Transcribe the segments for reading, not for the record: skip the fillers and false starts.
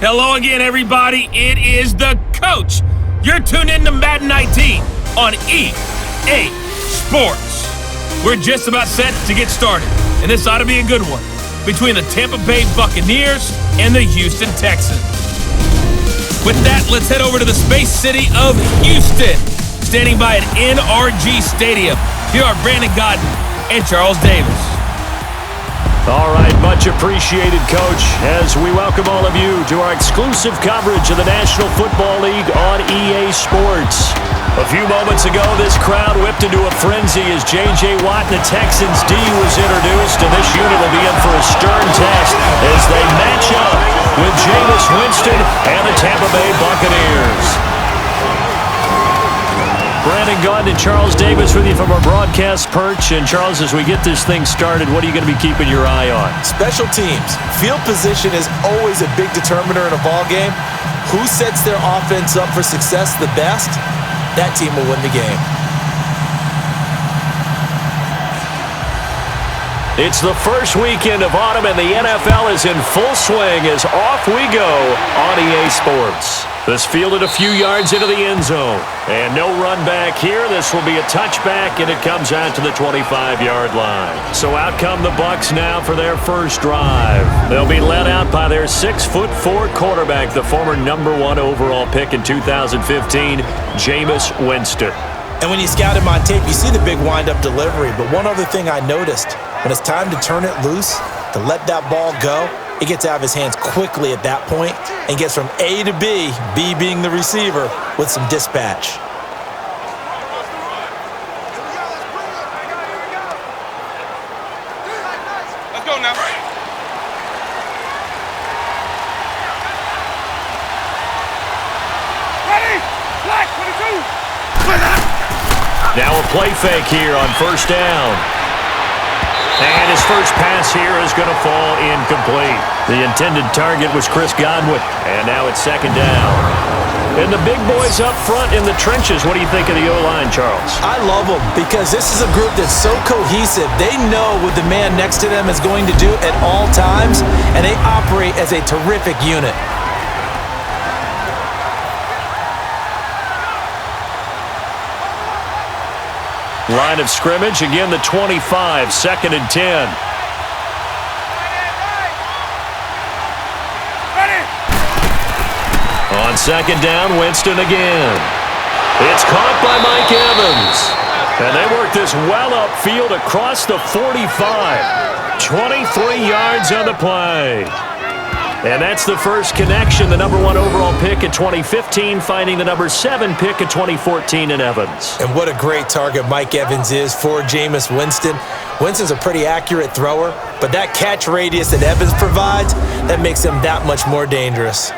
Hello again, everybody. It is the coach. You're tuned in to Madden 19 on EA Sports. We're just about set to get started, and this ought to be a good one between the Tampa Bay Buccaneers and the Houston Texans. With that, let's head over to the space city of Houston. Standing by at NRG Stadium, here are Brandon Godden and Charles Davis. All right, much appreciated, Coach, as we welcome all of you to our exclusive coverage of the National Football League on EA Sports. A few moments ago, this crowd whipped into a frenzy as J.J. Watt and the Texans D was introduced, and this unit will be in for a stern test as they match up with Jameis Winston and the Tampa Bay Buccaneers. Brandon Gaudin and Charles Davis with you from our broadcast perch. And Charles, as we get this thing started, what are you going to be keeping your eye on? Special teams. Field position is always a big determiner in a ball game. Who sets their offense up for success the best? That team will win the game. It's the first weekend of autumn, and the NFL is in full swing as off we go on EA Sports. This fielded a few yards into the end zone. And no run back here. This will be a touchback, and it comes out to the 25-yard line. So out come the Bucs now for their first drive. They'll be led out by their 6'4" quarterback, the former #1 overall pick in 2015, Jameis Winston. And when you scout him on tape, you see the big wind-up delivery. But one other thing I noticed, when it's time to turn it loose, to let that ball go, it gets out of his hands quickly at that point and gets from A to B, B being the receiver, with some dispatch. Let's go now. Ready? Black 22. Now a play fake here on first down. And his first pass here is going to fall incomplete. The intended target was Chris Godwin, and now it's second down. And the big boys up front in the trenches. What do you think of the O-line, Charles? I love them because this is a group that's so cohesive. They know what the man next to them is going to do at all times, and they operate as a terrific unit. Line of scrimmage, again the 25, second and 10. On second down, Winston again. It's caught by Mike Evans. And they work this well upfield across the 45. 23 yards on the play. And that's the first connection, the #1 overall pick in 2015, finding the #7 pick in 2014 in Evans. And what a great target Mike Evans is for Jameis Winston. Winston's a pretty accurate thrower, but that catch radius that Evans provides, that makes him that much more dangerous.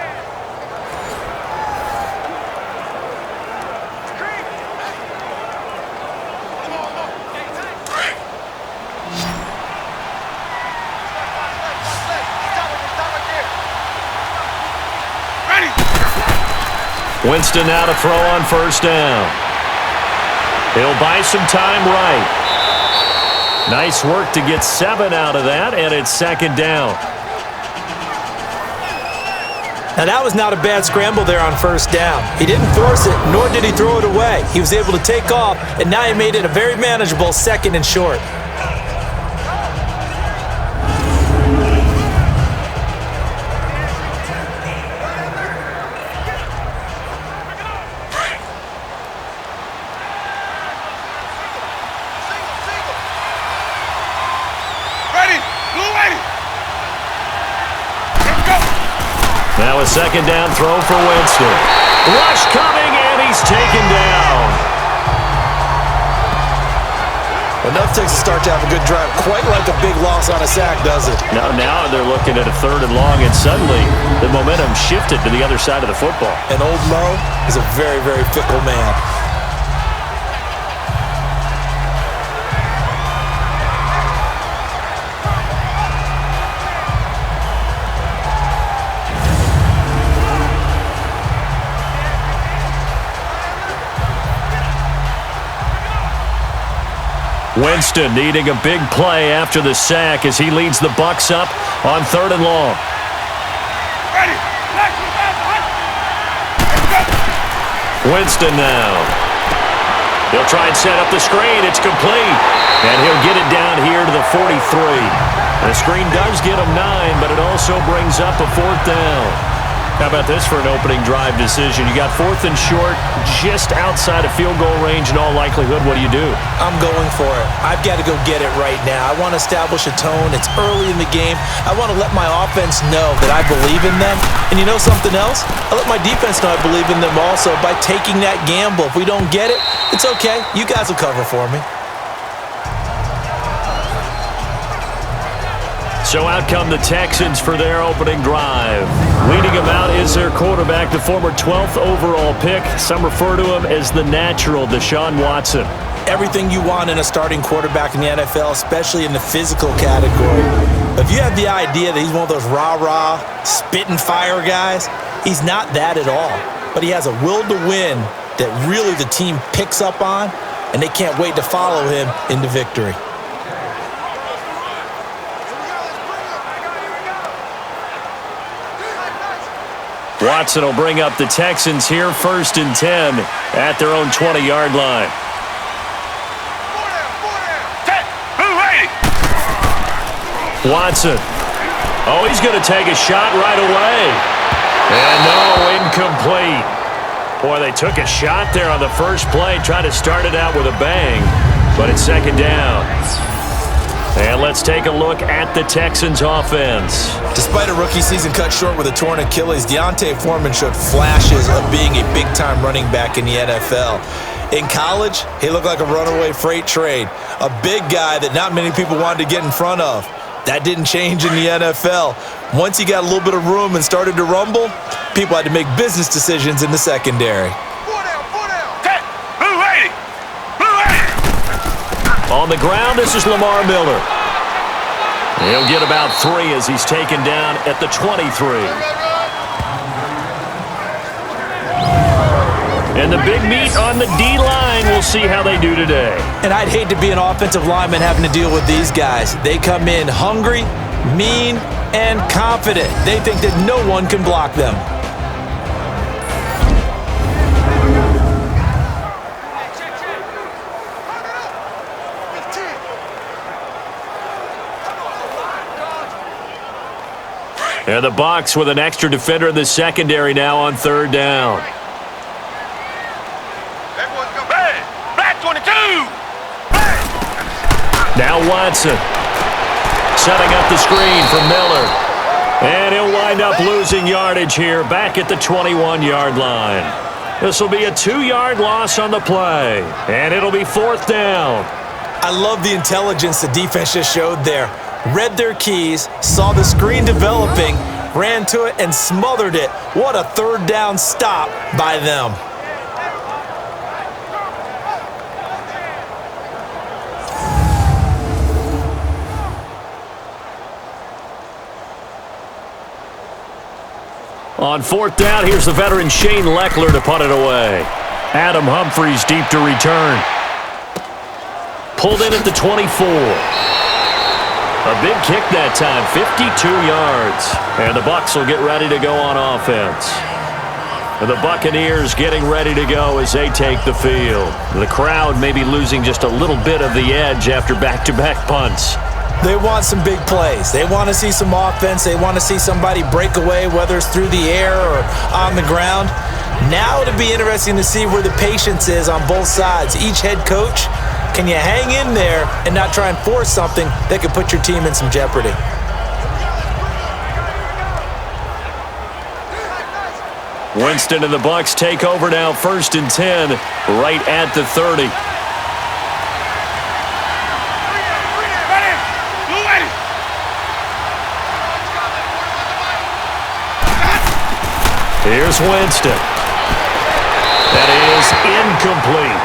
Winston now to throw on first down. He'll buy some time right. Nice work to get 7 out of that, and it's second down. Now that was not a bad scramble there on first down. He didn't force it, nor did he throw it away. He was able to take off, and now he made it a very manageable second and short. Now a second down throw for Winston. Rush coming, and he's taken down. Enough takes to start to have a good drive. Quite like a big loss on a sack, does it? Now they're looking at a third and long, and suddenly the momentum shifted to the other side of the football. And old Mo is a very, very fickle man. Winston needing a big play after the sack as he leads the Bucs up on third and long. Ready. Winston now. He'll try and set up the screen. It's complete. And he'll get it down here to the 43. The screen does get him 9, but it also brings up a 4th down. How about this for an opening drive decision? You got 4th and short, just outside of field goal range in all likelihood. What do you do? I'm going for it. I've got to go get it right now. I want to establish a tone. It's early in the game. I want to let my offense know that I believe in them. And you know something else? I let my defense know I believe in them also by taking that gamble. If we don't get it, it's okay. You guys will cover for me. So out come the Texans for their opening drive. Leading them out is their quarterback, the former 12th overall pick. Some refer to him as the natural, Deshaun Watson. Everything you want in a starting quarterback in the NFL, especially in the physical category. If you have the idea that he's one of those rah-rah, spit and fire guys, he's not that at all. But he has a will to win that really the team picks up on, and they can't wait to follow him into victory. Watson will bring up the Texans here, 1st and 10 at their own 20-yard line. Watson. Oh, he's going to take a shot right away. And no, incomplete. Boy, they took a shot there on the first play, tried to start it out with a bang, but it's 2nd down. And let's take a look at the Texans offense. Despite a rookie season cut short with a torn Achilles, D'Onta Foreman showed flashes of being a big-time running back in the NFL. In college, he looked like a runaway freight train, a big guy that not many people wanted to get in front of. That didn't change in the NFL. Once he got a little bit of room and started to rumble, people had to make business decisions in the secondary. On the ground, this is Lamar Miller. He'll get about 3 as he's taken down at the 23. And the big meat on the D-line, we'll see how they do today. And I'd hate to be an offensive lineman having to deal with these guys. They come in hungry, mean, and confident. They think that no one can block them. And the Bucs with an extra defender in the secondary now on 3rd down. Black 22! Now Watson setting up the screen for Miller. And he'll wind up losing yardage here back at the 21-yard line. This will be a 2-yard loss on the play. And it'll be 4th down. I love the intelligence the defense just showed there. Read their keys, saw the screen developing, ran to it, and smothered it. What a 3rd down stop by them. On 4th down, here's the veteran Shane Leckler to punt it away. Adam Humphries deep to return. Pulled in at the 24. A big kick that time, 52 yards. And the Bucs will get ready to go on offense. And the Buccaneers getting ready to go as they take the field. The crowd may be losing just a little bit of the edge after back-to-back punts. They want some big plays. They want to see some offense. They want to see somebody break away, whether it's through the air or on the ground. Now it'll be interesting to see where the patience is on both sides. Each head coach, can you hang in there and not try and force something that could put your team in some jeopardy? Winston and the Bucs take over now, 1st and 10, right at the 30. Here's Winston. That is incomplete.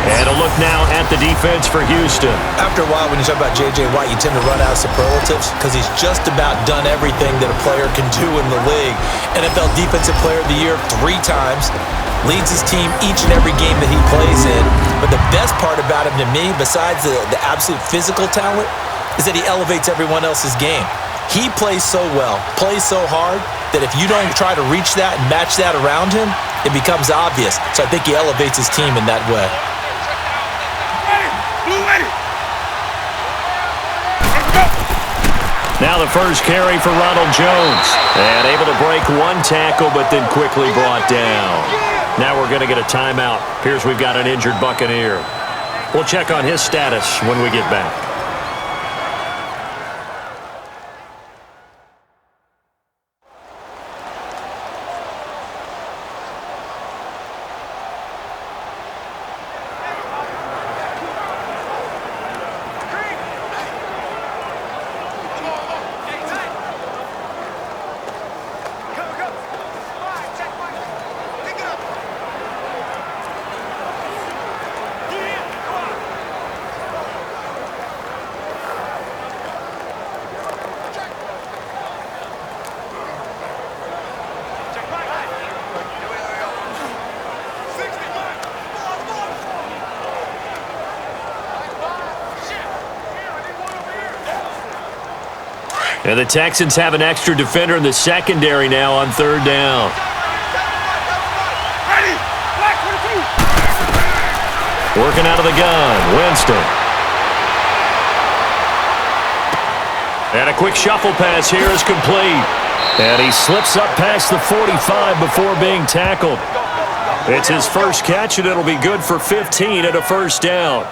And a look now at the defense for Houston. After a while, when you talk about J.J. Watt, you tend to run out of superlatives because he's just about done everything that a player can do in the league. NFL Defensive Player of the Year 3 times. Leads his team each and every game that he plays in. But the best part about him to me, besides the absolute physical talent, is that he elevates everyone else's game. He plays so well, plays so hard, that if you don't try to reach that and match that around him, it becomes obvious. So I think he elevates his team in that way. Now the first carry for Ronald Jones. And able to break one tackle, but then quickly brought down. Now we're going to get a timeout. Appears we've got an injured Buccaneer. We'll check on his status when we get back. And the Texans have an extra defender in the secondary now on third down. Working out of the gun, Winston. And a quick shuffle pass here is complete. And he slips up past the 45 before being tackled. It's his first catch, and it'll be good for 15 and a first down.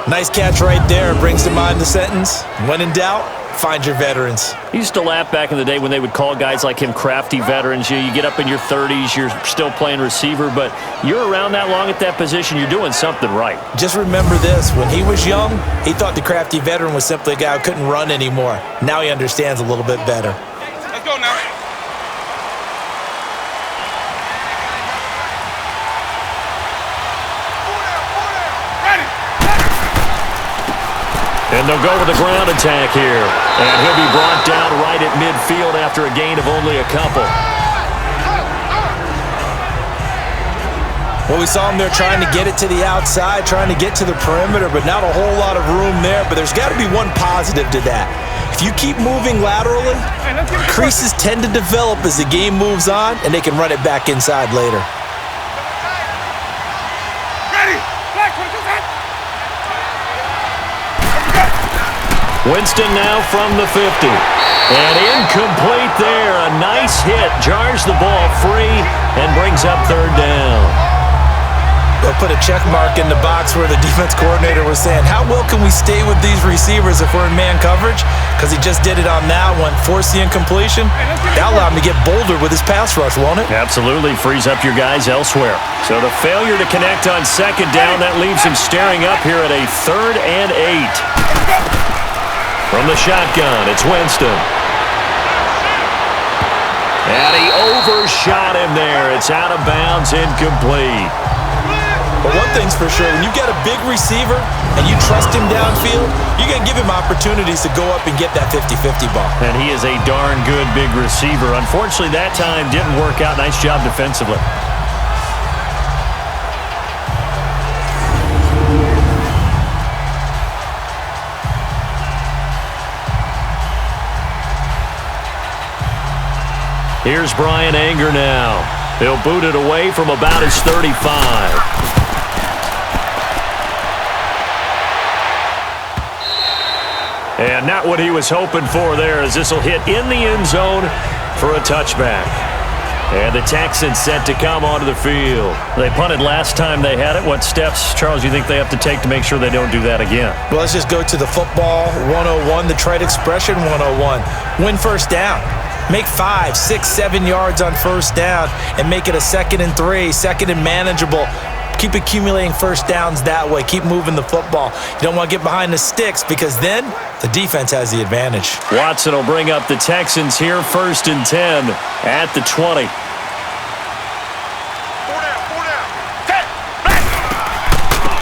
Nice catch right there. Brings to mind the sentence, when in doubt, find your veterans. He used to laugh back in the day when they would call guys like him crafty veterans. You get up in your 30s, you're still playing receiver, but you're around that long at that position, you're doing something right. Just remember this. When he was young, he thought the crafty veteran was simply a guy who couldn't run anymore. Now he understands a little bit better. Let's go now. And they'll go with the ground attack here. And he'll be brought down right at midfield after a gain of only a couple. Well, we saw him there trying to get it to the outside, trying to get to the perimeter, but not a whole lot of room there. But there's got to be one positive to that. If you keep moving laterally, creases tend to develop as the game moves on, and they can run it back inside later. Winston now from the 50. And incomplete there. A nice hit. Jars the ball free and brings up third down. They'll put a check mark in the box where the defense coordinator was saying, how well can we stay with these receivers if we're in man coverage? Because he just did it on that one. Force the incompletion. That'll allow him to get bolder with his pass rush, won't it? Absolutely. Frees up your guys elsewhere. So the failure to connect on second down, that leaves him staring up here at a 3rd and 8. From the shotgun, it's Winston. And he overshot him there. It's out of bounds, incomplete. But one thing's for sure, when you've got a big receiver and you trust him downfield, you're going to give him opportunities to go up and get that 50-50 ball. And he is a darn good big receiver. Unfortunately, that time didn't work out. Nice job defensively. Here's Brian Anger now. He'll boot it away from about his 35. And not what he was hoping for there, as this will hit in the end zone for a touchback. And the Texans set to come onto the field. They punted last time they had it. What steps, Charles, do you think they have to take to make sure they don't do that again? Well, let's just go to the football 101, the trade expression 101. Win first down. Make 5, 6, 7 yards on first down and make it a 2nd and 3, 2nd and manageable. Keep accumulating first downs that way. Keep moving the football. You don't want to get behind the sticks because then the defense has the advantage. Watson will bring up the Texans here, 1st and 10 at the 20.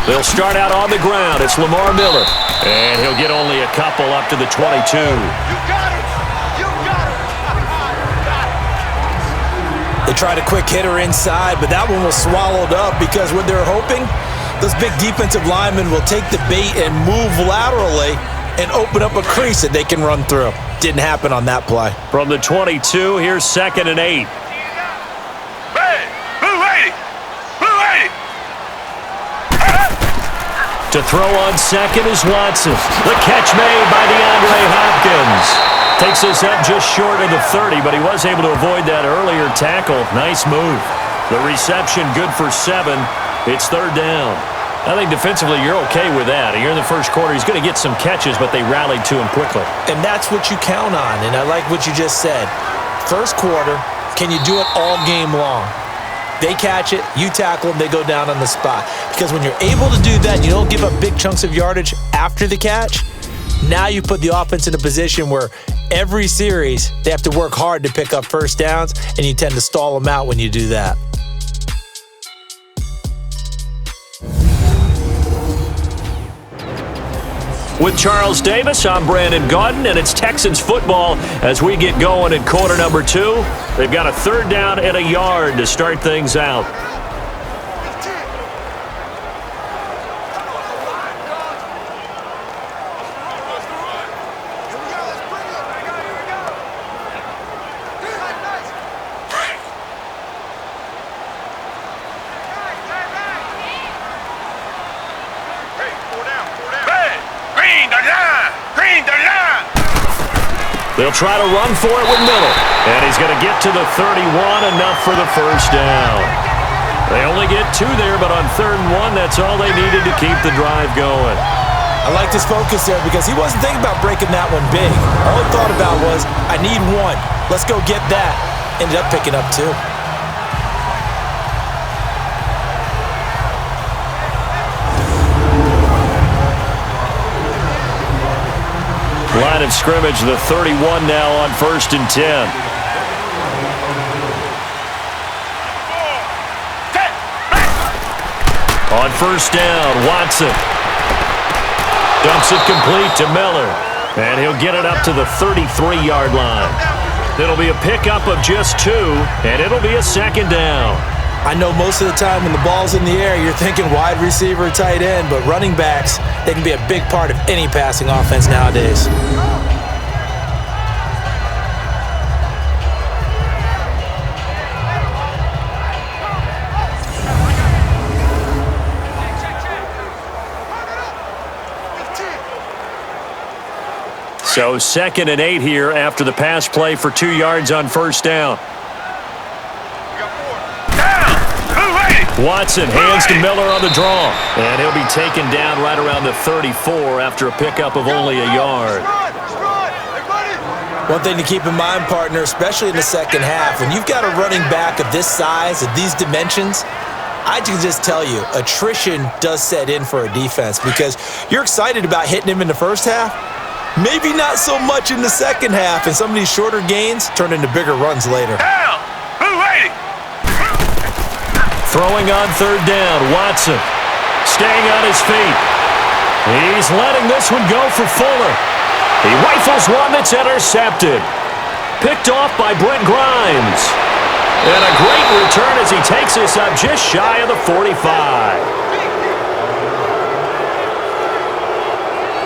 They'll start out on the ground. It's Lamar Miller. And he'll get only a couple up to the 22. They tried a quick hitter inside, but that one was swallowed up because what they're hoping, those big defensive linemen will take the bait and move laterally and open up a crease that they can run through. Didn't happen on that play. From the 22, here's 2nd and 8. To throw on second is Watson. The catch made by DeAndre Hopkins. Takes us up just short of the 30, but he was able to avoid that earlier tackle. Nice move. The reception good for 7. It's 3rd down. I think defensively you're okay with that. Here in the first quarter, he's going to get some catches, but they rallied to him quickly. And that's what you count on, and I like what you just said. First quarter, can you do it all game long? They catch it, you tackle them, they go down on the spot. Because when you're able to do that and you don't give up big chunks of yardage after the catch, now you put the offense in a position where every series they have to work hard to pick up first downs, and you tend to stall them out when you do that. With Charles Davis, I'm Brandon Gaudin, and it's Texans football as we get going in quarter number 2. They've got a 3rd down and a yard to start things out. They'll try to run for it with Miller. And he's going to get to the 31, enough for the first down. They only get 2 there, but on 3rd and 1, that's all they needed to keep the drive going. I liked his focus there because he wasn't thinking about breaking that one big. All he thought about was, I need 1. Let's go get that. Ended up picking up 2. Line of scrimmage, the 31 now on 1st and 10. On 1st down, Watson dumps it complete to Miller, and he'll get it up to the 33-yard line. It'll be a pickup of just 2, and it'll be a 2nd down. I know most of the time when the ball's in the air, you're thinking wide receiver, tight end, but running backs, they can be a big part of any passing offense nowadays. So 2nd and 8 here after the pass play for 2 yards on 1st down. Watson hands to Miller on the draw, and he'll be taken down right around the 34 after a pickup of only a yard. One thing to keep in mind, partner, especially in the second half, when you've got a running back of this size, of these dimensions, I can just tell you, attrition does set in for a defense because you're excited about hitting him in the first half, maybe not so much in the second half, and some of these shorter gains turn into bigger runs later. Throwing on 3rd down, Watson staying on his feet. He's letting this one go for Fuller. He rifles one that's intercepted. Picked off by Brent Grimes. And a great return as he takes us up just shy of the 45.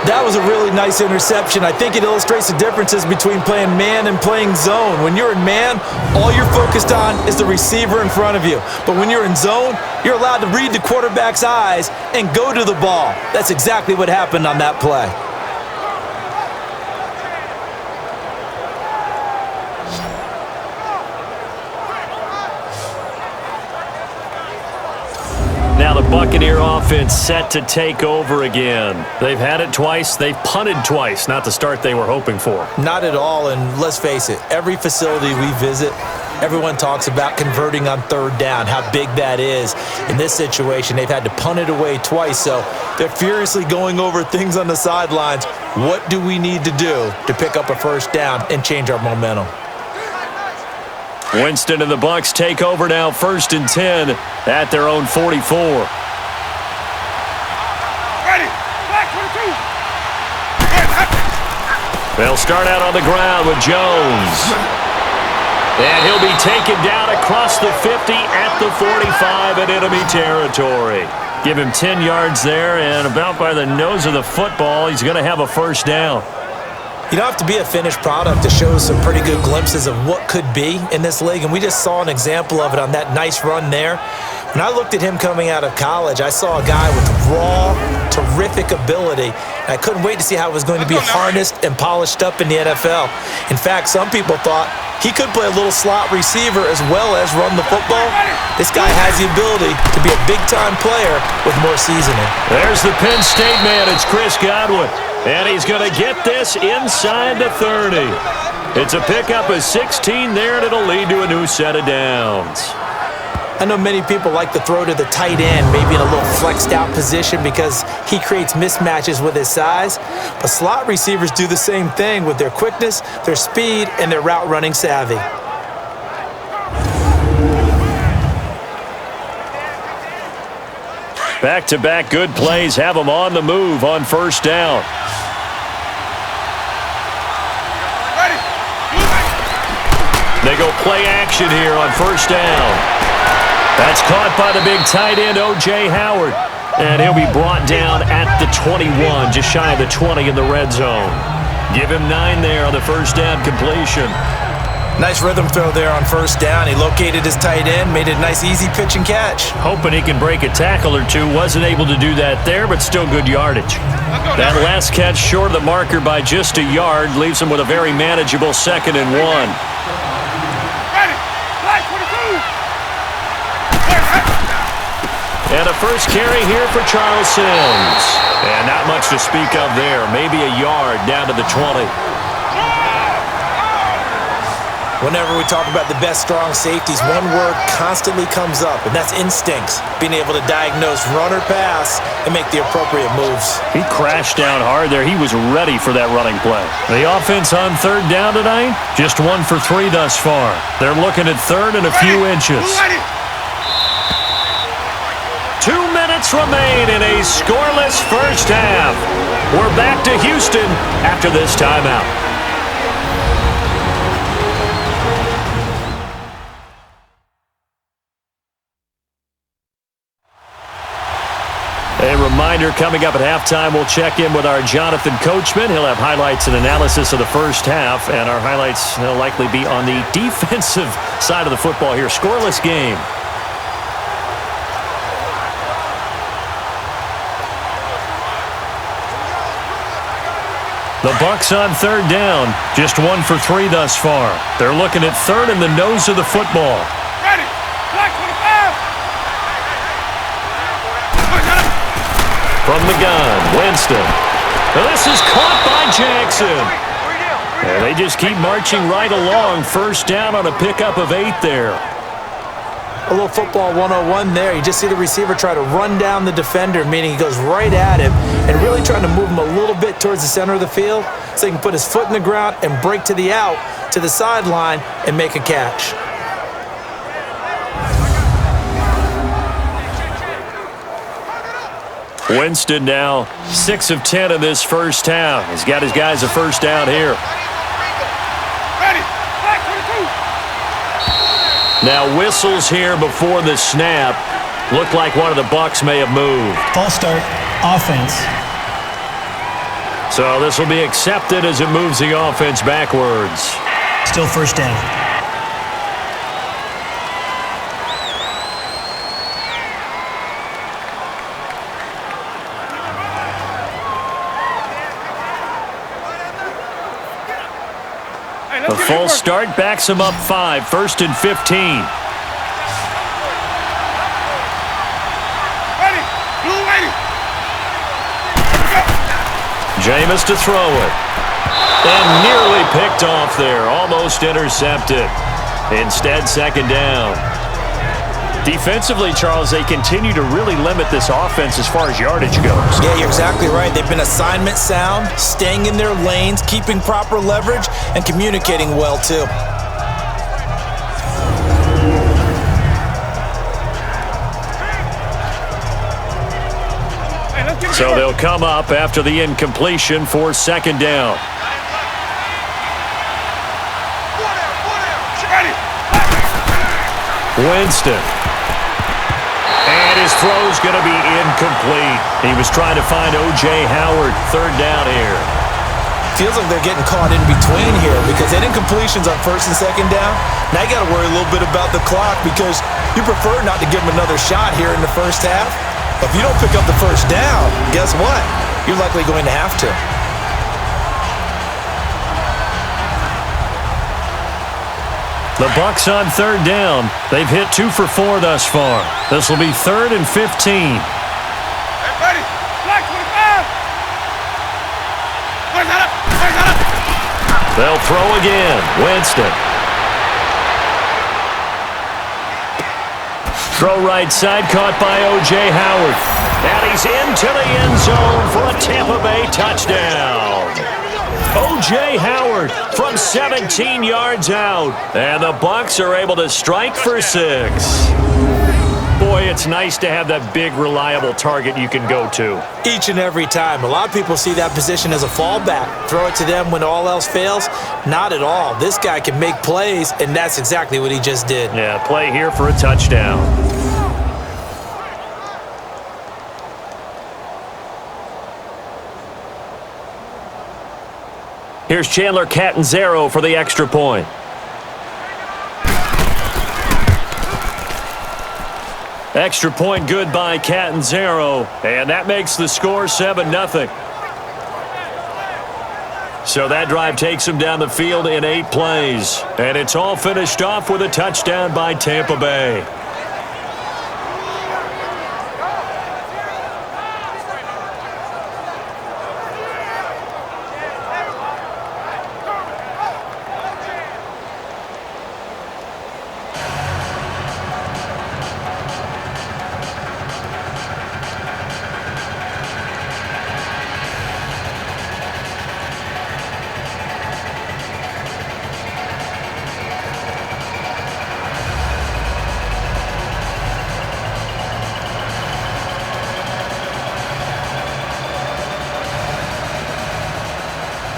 That was a really nice interception. I think it illustrates the differences between playing man and playing zone. When you're in man, all you're focused on is the receiver in front of you. But when you're in zone, you're allowed to read the quarterback's eyes and go to the ball. That's exactly what happened on that play. Now the Buccaneer offense set to take over again. They've had it twice. They've punted twice. Not the start they were hoping for. Not at all, and let's face it, every facility we visit, everyone talks about converting on 3rd down, how big that is. In this situation, they've had to punt it away twice, so they're furiously going over things on the sidelines. What do we need to do to pick up a 1st down and change our momentum? Winston and the Bucs take over now, 1st and 10 at their own 44. They'll start out on the ground with Jones. And he'll be taken down across the 50 at the 45 in enemy territory. Give him 10 yards there, and about by the nose of the football, he's going to have a first down. You don't have to be a finished product to show some pretty good glimpses of what could be in this league, and we just saw an example of it on that nice run there. When I looked at him coming out of college, I saw a guy with raw, terrific ability, and I couldn't wait to see how it was going to be harnessed and polished up in the NFL. In fact, some people thought he could play a little slot receiver as well as run the football. This guy has the ability to be a big-time player with more seasoning. There's the Penn State man. It's Chris Godwin. And he's going to get this inside the 30. It's a pickup of 16 there, and it'll lead to a new set of downs. I know many people like to throw to the tight end, maybe in a little flexed out position because he creates mismatches with his size. But slot receivers do the same thing with their quickness, their speed, and their route running savvy. Back-to-back good plays have them on the move on first down. They go play action here on first down. That's caught by the big tight end, O.J. Howard. And he'll be brought down at the 21, just shy of the 20 in the red zone. Give him 9 there on the first down completion. Nice rhythm throw there on first down. He located his tight end, made it a nice easy pitch and catch. Hoping he can break a tackle or two. Wasn't able to do that there, but still good yardage. That last catch short of the marker by just a yard leaves him with a very manageable 2nd and 1. And a first carry here for Charles Sims. And not much to speak of there. Maybe a yard down to the 20. Whenever we talk about the best strong safeties, one word constantly comes up, and that's instincts. Being able to diagnose run or pass and make the appropriate moves. He crashed down hard there. He was ready for that running play. The offense on third down tonight, just 1 for 3 thus far. They're looking at third and a few inches. 2 minutes remain in a scoreless first half. We're back to Houston after this timeout. A reminder, coming up at halftime, we'll check in with our Jonathan Coachman. He'll have highlights and analysis of the first half, and our highlights will likely be on the defensive side of the football here. Scoreless game. The Bucs on third down, just 1 for 3 thus far. They're looking at third and the nose of the football. Ready. Black 25. From the gun, Winston. This is caught by Jackson. And they just keep marching right along. First down on a pickup of 8 there. A little football 101 there. You just see the receiver try to run down the defender, meaning he goes right at him and really trying to move him a little bit towards the center of the field so he can put his foot in the ground and break to the out, to the sideline, and make a catch. Winston now 6 of 10 in this first half. He's got his guys a first down here. Ready. Black 22. Now whistles here before the snap. Looked like one of the Bucs may have moved. False start, offense. So this will be accepted as it moves the offense backwards. Still first down. The false start backs him up 5, 1st and 15. Ready. Blue lady. Jameis to throw it. And nearly picked off there. Almost intercepted. Instead, 2nd down. Defensively, Charles, they continue to really limit this offense as far as yardage goes. Yeah, you're exactly right. They've been assignment sound, staying in their lanes, keeping proper leverage, and communicating well, too. So they'll come up after the incompletion for 2nd down. Winston. And And his throw's going to be incomplete. He was trying to find O.J. Howard. Third down here. Feels like they're getting caught in between here because they did incompletions on first and second down. Now you got to worry a little bit about the clock because you prefer not to give them another shot here in the first half. But if you don't pick up the first down, guess what? You're likely going to have to. The Bucs on third down. They've hit 2 for 4 thus far. This will be 3rd and 15. Everybody, black 25. Where's that up? Where's that up? They'll throw again. Winston. Throw right side, caught by O.J. Howard. And he's into the end zone for a Tampa Bay touchdown. O.J. Howard from 17 yards out. And the Bucs are able to strike for 6. Boy, it's nice to have that big, reliable target you can go to. Each and every time. A lot of people see that position as a fallback. Throw it to them when all else fails. Not at all. This guy can make plays, and that's exactly what he just did. Yeah, play here for a touchdown. Here's Chandler Catanzaro for the extra point. Extra point good by Catanzaro, and that makes the score 7-0. So that drive takes him down the field in 8 plays, and it's all finished off with a touchdown by Tampa Bay.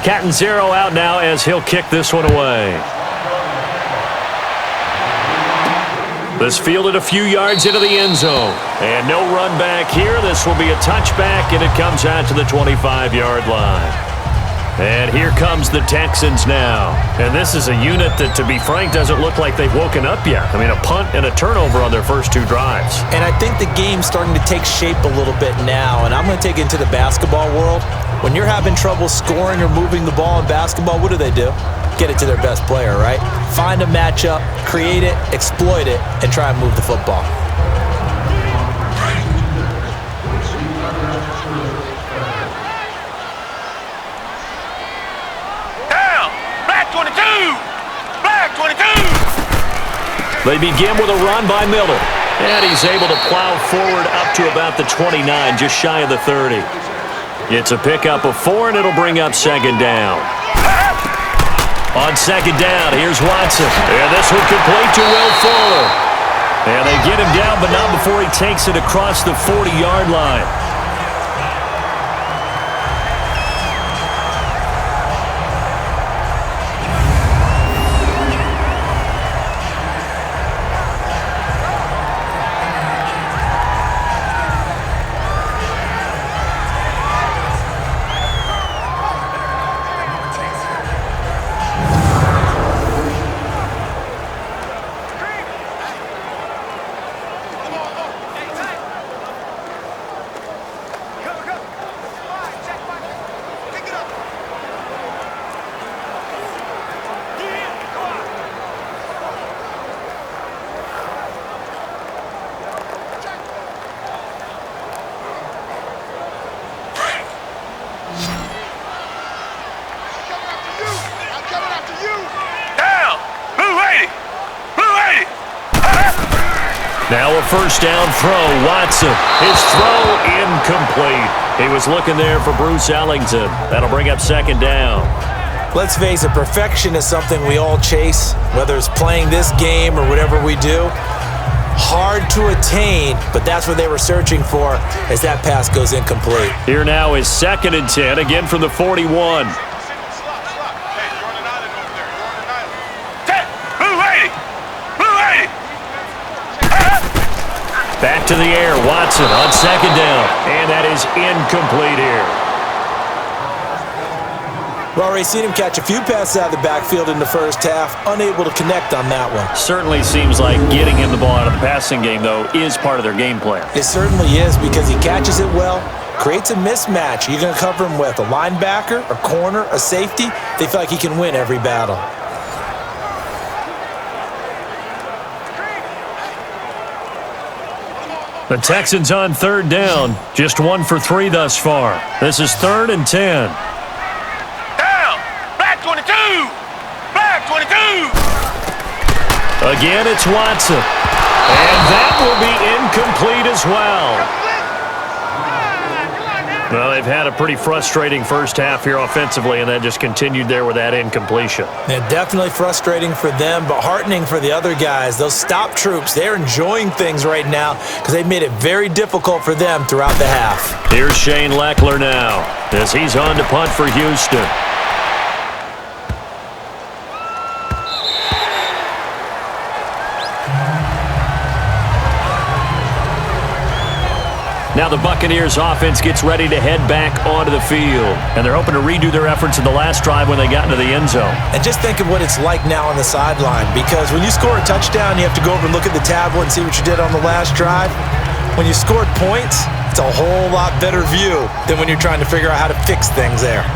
Catanzaro out now as he'll kick this one away. This fielded a few yards into the end zone. And no run back here. This will be a touchback, and it comes out to the 25-yard line. And here comes the Texans now. And this is a unit that, to be frank, doesn't look like they've woken up yet. I mean, a punt and a turnover on their first 2 drives. And I think the game's starting to take shape a little bit now. And I'm going to take it into the basketball world. When you're having trouble scoring or moving the ball in basketball, what do? Get it to their best player, right? Find a matchup, create it, exploit it, and try and move the football. Down! Black 22! Black 22! They begin with a run by Miller. And he's able to plow forward up to about the 29, just shy of the 30. It's a pickup of 4, and it'll bring up second down. On second down, here's Watson. And this one complete to Will Fuller. And they get him down, but not before he takes it across the 40-yard line. Now a first down throw, Watson. His throw incomplete. He was looking there for Bruce Ellington. That'll bring up second down. Let's face it, perfection is something we all chase, whether it's playing this game or whatever we do. Hard to attain, but that's what they were searching for as that pass goes incomplete. Here now is 2nd and 10, again from the 41. Back to the air, Watson on second down. And that is incomplete here. We've already seen him catch a few passes out of the backfield in the first half, unable to connect on that one. Certainly seems like getting him the ball out of the passing game, though, is part of their game plan. It certainly is because he catches it well, creates a mismatch. You're going to cover him with a linebacker, a corner, a safety. They feel like he can win every battle. The Texans on third down, just 1 for 3 thus far. This is 3rd and 10. Black 22! Black 22! Again, it's Watson. And that will be incomplete as well. Well, they've had a pretty frustrating first half here offensively, and that just continued there with that incompletion. Yeah, definitely frustrating for them, but heartening for the other guys. Those stop troops, they're enjoying things right now because they've made it very difficult for them throughout the half. Here's Shane Leckler now as he's on to punt for Houston. Now the Buccaneers offense gets ready to head back onto the field. And they're hoping to redo their efforts in the last drive when they got into the end zone. And just think of what it's like now on the sideline, because when you score a touchdown, you have to go over and look at the tablet and see what you did on the last drive. When you scored points, it's a whole lot better view than when you're trying to figure out how to fix things there.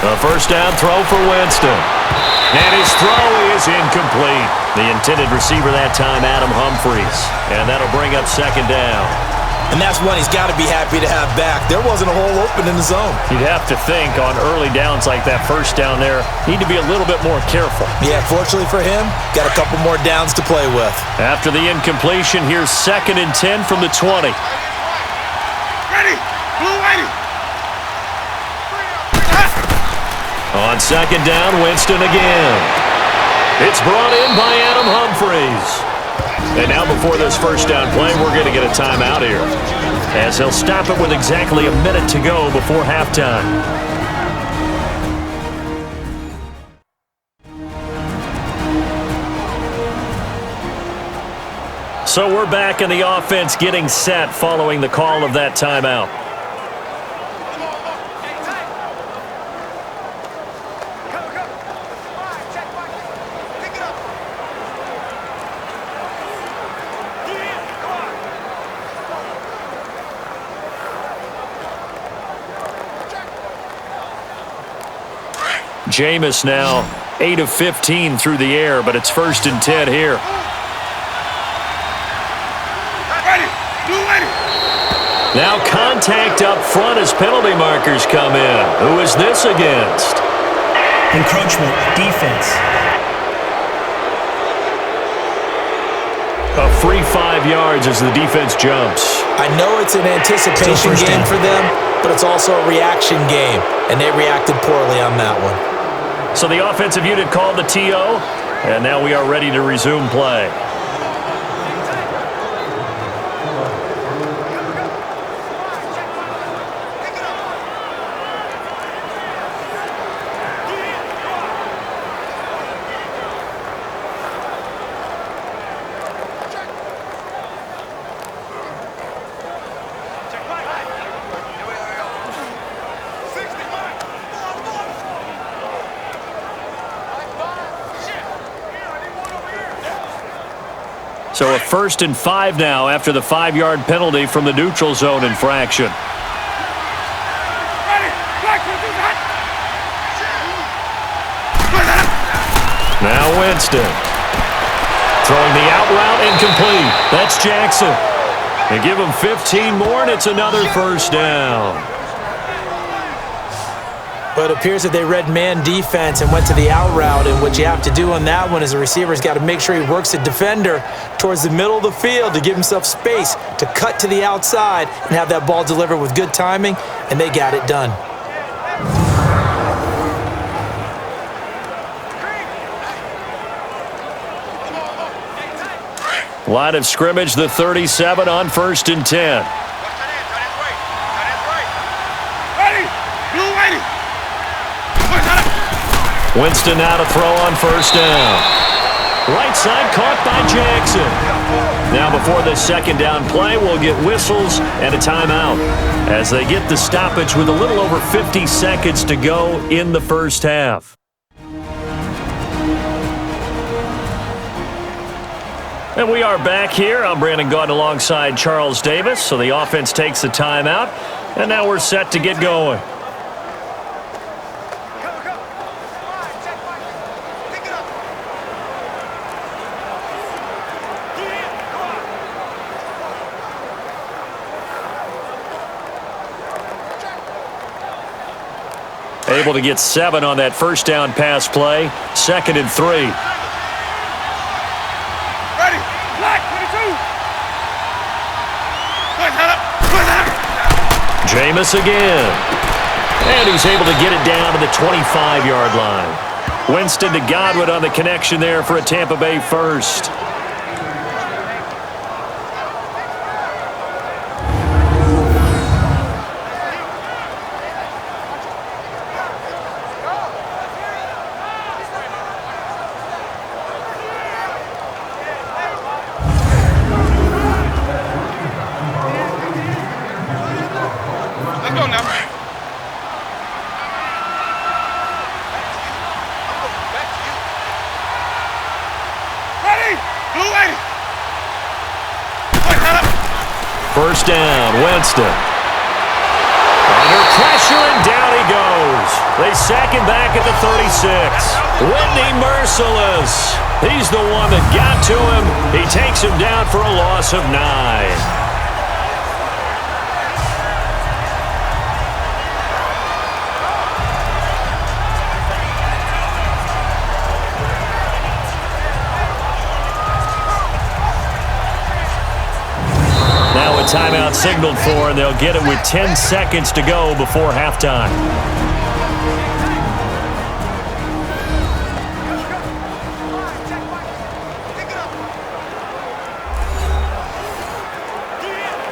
A first down throw for Winston. And his throw is incomplete. The intended receiver that time, Adam Humphries. And that'll bring up second down. And that's one he's got to be happy to have back. There wasn't a hole open in the zone. You'd have to think on early downs like that first down there, need to be a little bit more careful. Yeah, fortunately for him, got a couple more downs to play with. After the incompletion, here's 2nd and 10 from the 20. Ready! Blue whitey! On second down, Winston again. It's brought in by Adam Humphries. And now before this first down play, we're going to get a timeout here, as he'll stop it with exactly a minute to go before halftime. So we're back in the offense getting set following the call of that timeout. Jameis now 8 of 15 through the air, but it's 1st and 10 here. Now contact up front as penalty markers come in. Who is this against? Encroachment, defense. A free 5 yards as the defense jumps. I know it's an anticipation game for them, but it's also a reaction game, and they reacted poorly on that one. So the offensive unit called the TO, and now we are ready to resume play. So a 1st and 5 now after the 5-yard penalty from the neutral zone infraction. Now Winston. Throwing the out route incomplete. That's Jackson. They give him 15 more, and it's another first down. But it appears that they read man defense and went to the out route, and what you have to do on that one is the receiver's got to make sure he works the defender towards the middle of the field to give himself space to cut to the outside and have that ball delivered with good timing, and they got it done. Line of scrimmage, the 37 on 1st and 10. Winston now to throw on 1st down. Right side caught by Jackson. Now before this 2nd down play, we'll get whistles and a timeout as they get the stoppage with a little over 50 seconds to go in the 1st half. And we are back here. I'm Brandon Gaudin alongside Charles Davis. So the offense takes a timeout, and now we're set to get going. Able to get 7 on that 1st down pass play. 2nd and 3. Ready. Black 22. Jameis again. And he's able to get it down to the 25-yard line. Winston to Godwin on the connection there for a Tampa Bay first. First down, Winston. Under pressure, and down he goes. They sack him back at the 36. Whitney merciless. He's the one that got to him. He takes him down for a loss of 9. Timeout signaled for, and they'll get it with 10 seconds to go before halftime.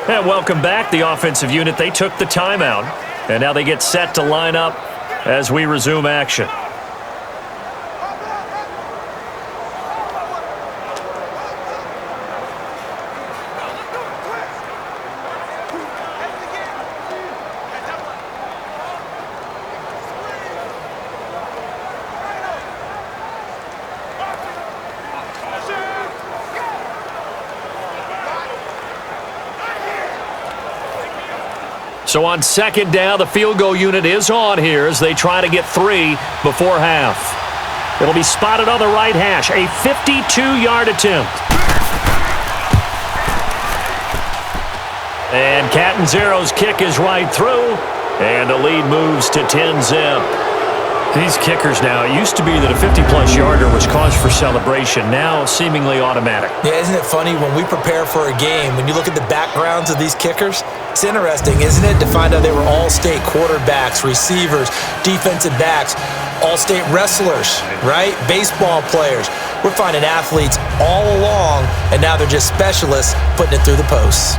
And welcome back, the offensive unit. They took the timeout, and now they get set to line up as we resume action. So on 2nd down, the field goal unit is on here as they try to get 3 before half. It'll be spotted on the right hash, a 52-yard attempt. And Catanzaro's kick is right through, and the lead moves to 10-zip. These kickers now, it used to be that a 50-plus yarder was cause for celebration, now seemingly automatic. Yeah, isn't it funny when we prepare for a game, when you look at the backgrounds of these kickers, it's interesting, isn't it, to find out they were all-state quarterbacks, receivers, defensive backs, all-state wrestlers, right? Baseball players. We're finding athletes all along, and now they're just specialists putting it through the posts.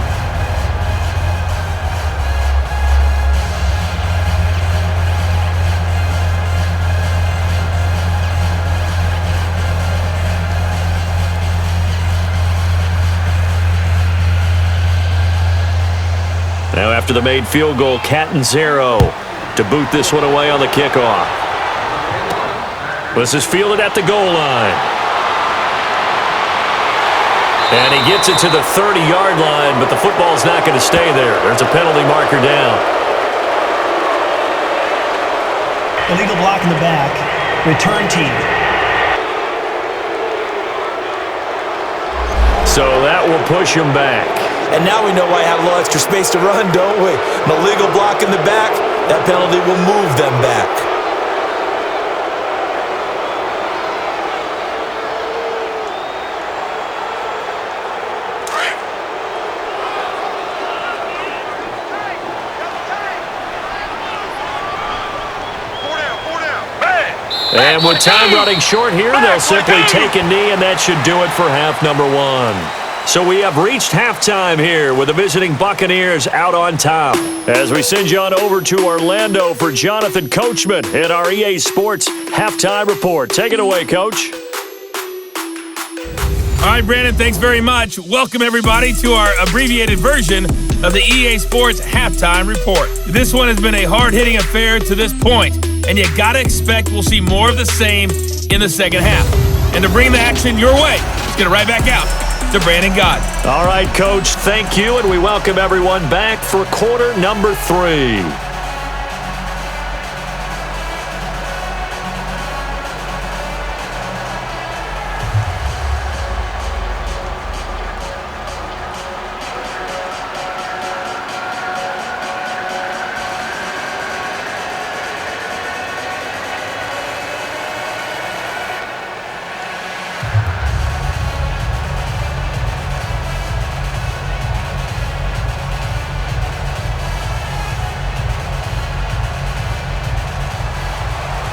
Now after the made field goal, Catanzaro to boot this one away on the kickoff. This is fielded at the goal line. And he gets it to the 30-yard line, but the football's not going to stay there. There's a penalty marker down. Illegal block in the back. Return team. So that will push him back. And now we know why I have a little extra space to run, don't we? An illegal block in the back, that penalty will move them back. And with time running short here, they'll simply take a knee, and that should do it for half number 1. So we have reached halftime here with the visiting Buccaneers out on top. As we send you on over to Orlando for Jonathan Coachman in our EA Sports Halftime Report. Take it away, Coach. All right, Brandon, thanks very much. Welcome, everybody, to our abbreviated version of the EA Sports Halftime Report. This one has been a hard-hitting affair to this point, and you got to expect we'll see more of the same in the second half. And to bring the action your way, let's get it right back out to Brandon God. All right, Coach, thank you, and we welcome everyone back for quarter number 3.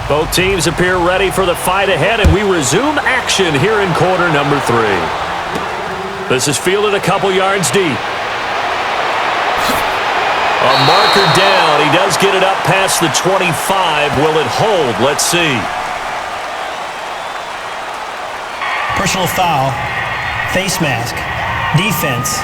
Both teams appear ready for the fight ahead, and we resume action here in quarter number 3. This is fielded a couple yards deep. A marker down. He does get it up past the 25. Will it hold? Let's see. Personal foul. Face mask. Defense.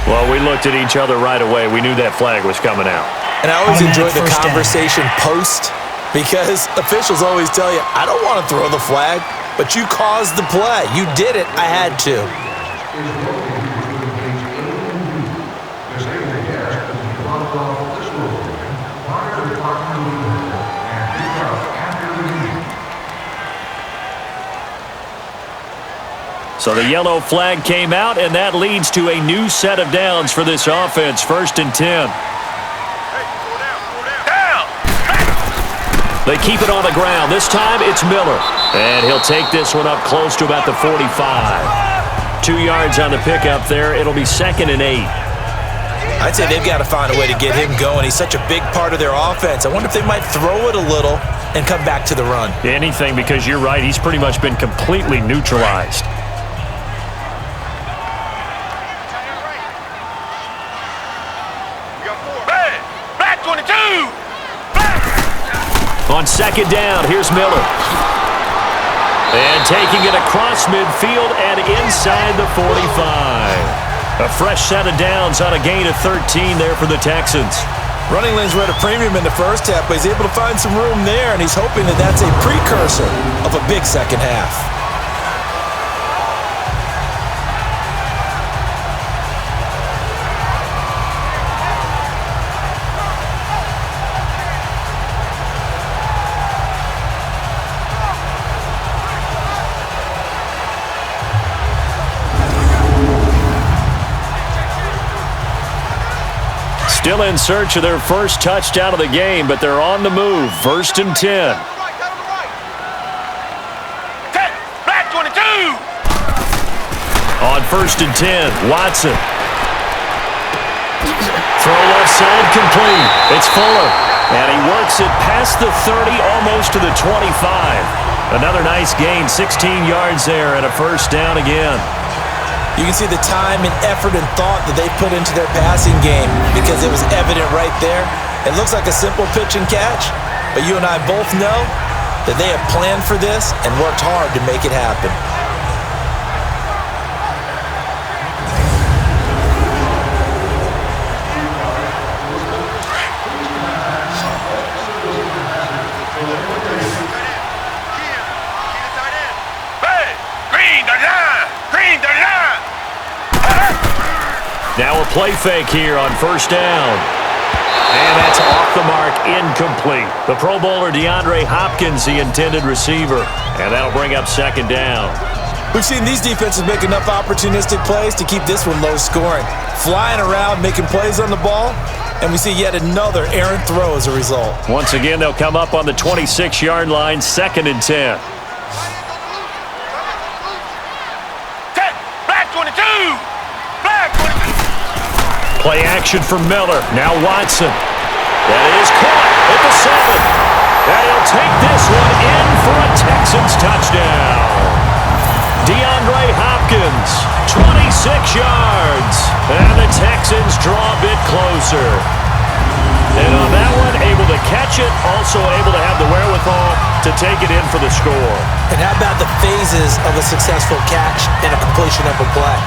Well, we looked at each other right away. We knew that flag was coming out. And I always enjoy the first down. conversation post because officials always tell you, I don't want to throw the flag, but you caused the play. You did it. I had to. So the yellow flag came out, and that leads to a new set of downs for this offense. 1st and 10. They keep it on the ground. This time it's Miller. And he'll take this one up close to about the 45. 2 yards on the pickup there. It'll be 2nd and 8. I'd say they've got to find a way to get him going. He's such a big part of their offense. I wonder if they might throw it a little and come back to the run. Anything, because you're right. He's pretty much been completely neutralized. On 2nd down, here's Miller. And taking it across midfield and inside the 45. A fresh set of downs on a gain of 13 there for the Texans. Running lanes were at a premium in the first half, but he's able to find some room there, and he's hoping that that's a precursor of a big second half. Still in search of their first touchdown of the game, but they're on the move. 1st and 10. Black 22! On 1st and 10, Watson. Throw left side complete. It's Fuller. And he works it past the 30, almost to the 25. Another nice gain, 16 yards there, and a 1st down again. You can see the time and effort and thought that they put into their passing game because it was evident right there. It looks like a simple pitch and catch, but you and I both know that they have planned for this and worked hard to make it happen. Now a play fake here on 1st down. And that's off the mark, incomplete. The Pro Bowler DeAndre Hopkins, the intended receiver. And that'll bring up 2nd down. We've seen these defenses make enough opportunistic plays to keep this one low scoring. Flying around, making plays on the ball, and we see yet another errant throw as a result. Once again, they'll come up on the 26-yard line, 2nd and 10. Black 22! Black 22! Play action for Miller. Now Watson. That is caught at the 7. And he'll take this one in for a Texans touchdown. DeAndre Hopkins, 26 yards. And the Texans draw a bit closer. And on that one, able to catch it, also able to have the wherewithal to take it in for the score. And how about the phases of a successful catch and a completion of a play?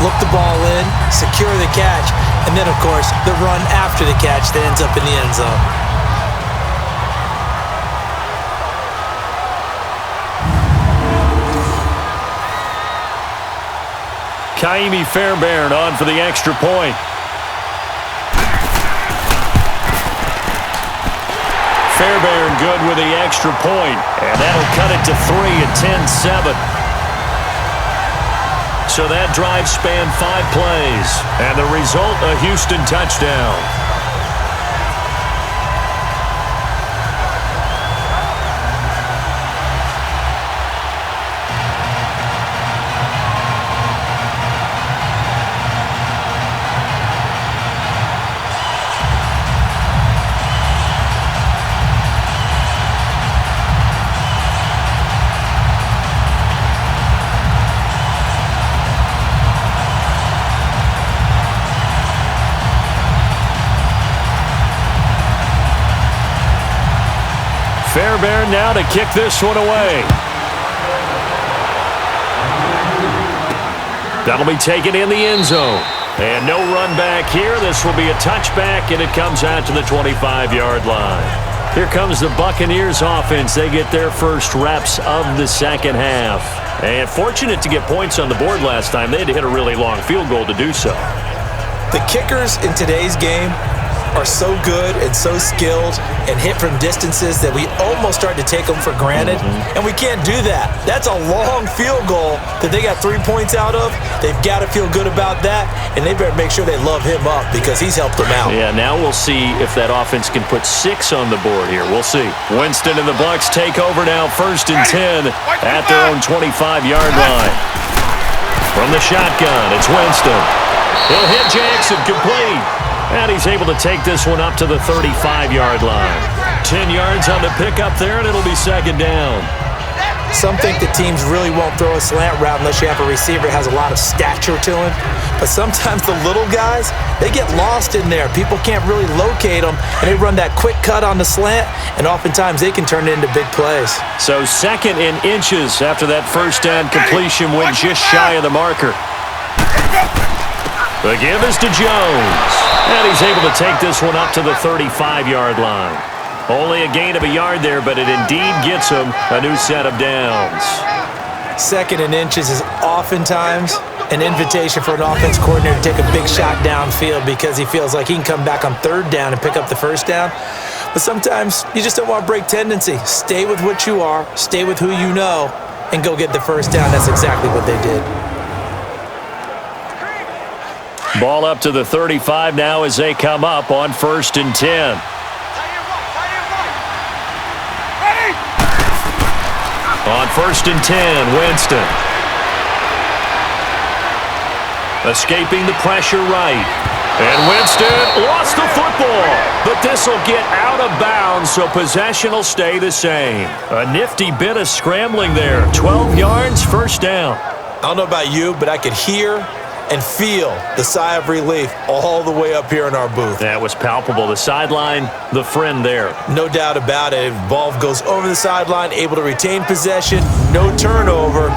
Look the ball in, secure the catch, and then, of course, the run after the catch that ends up in the end zone. Kaimi Fairbairn on for the extra point. Fairbairn good with the extra point, and that'll cut it to 3 at 10-7. So that drive spanned 5 plays, and the result, a Houston touchdown. Fairbairn now to kick this one away. That'll be taken in the end zone. And no run back here. This will be a touchback, and it comes out to the 25-yard line. Here comes the Buccaneers offense. They get their first reps of the second half. And fortunate to get points on the board last time. They had to hit a really long field goal to do so. The kickers in today's game are so good and so skilled and hit from distances that we almost start to take them for granted, and we can't do that. That's a long field goal that they got 3 points out of. They've got to feel good about that, and they better make sure they love him up because he's helped them out. Yeah, now we'll see if that offense can put 6 on the board here. We'll see. Winston and the Bucs take over now, 1st and 10 at their own 25-yard line. From the shotgun, it's Winston. He'll hit Jackson, complete. And he's able to take this one up to the 35-yard line. 10 yards on the pickup there, and it'll be second down. Some think the teams really won't throw a slant route unless you have a receiver that has a lot of stature to him. But sometimes the little guys, they get lost in there. People can't really locate them, and they run that quick cut on the slant, and oftentimes they can turn it into big plays. So 2nd and inches after that first down completion went just shy of the marker. The give is to Jones. And he's able to take this one up to the 35-yard line. Only a gain of a yard there, but it indeed gets him a new set of downs. 2nd and inches is oftentimes an invitation for an offense coordinator to take a big shot downfield because he feels like he can come back on 3rd down and pick up the first down. But sometimes you just don't want to break tendency. Stay with what you are, stay with who you know, and go get the first down. That's exactly what they did. Ball up to the 35 now as they come up on 1st and 10. On 1st and 10, Winston. Escaping the pressure right. And Winston lost the football. But this will get out of bounds, so possession will stay the same. A nifty bit of scrambling there. 12 yards, first down. I don't know about you, but I could hear and feel the sigh of relief all the way up here in our booth. That was palpable. The sideline, the friend there. No doubt about it. Ball goes over the sideline, able to retain possession, no turnover.